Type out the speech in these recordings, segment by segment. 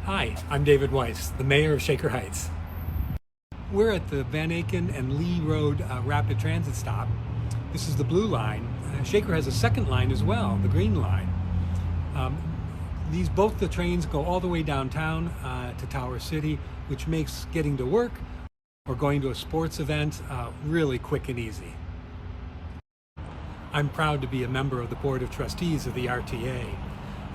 Hi, I'm David Weiss, the mayor of Shaker Heights. We're at the Van Aken and Lee Road Rapid Transit stop. This is the blue line. Shaker has a second line as well, the green line. Both the trains go all the way downtown to Tower City, which makes getting to work or going to a sports event really quick and easy. I'm proud to be a member of the Board of Trustees of the RTA.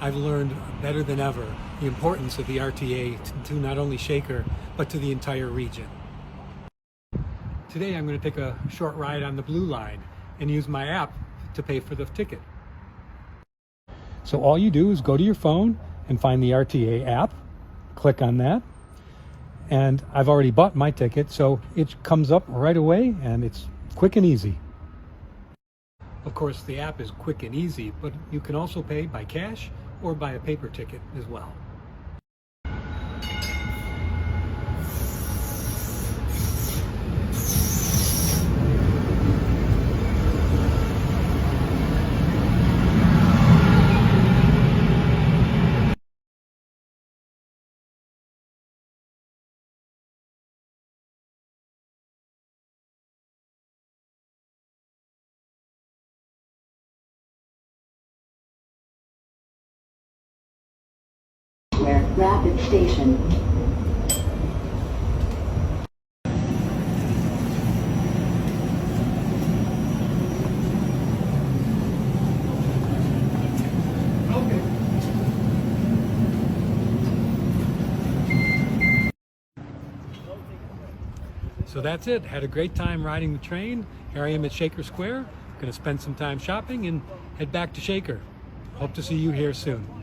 I've learned better than ever the importance of the RTA to not only Shaker, but to the entire region. Today I'm going to take a short ride on the blue line and use my app to pay for the ticket. So all you do is go to your phone and find the RTA app, click on that, and I've already bought my ticket, so it comes up right away and it's quick and easy. Of course, the app is quick and easy, but you can also pay by cash or by a paper ticket as well. Rapid Station. So that's it. Had a great time riding the train. Here I am at Shaker Square. Going to spend some time shopping and head back to Shaker. Hope to see you here soon.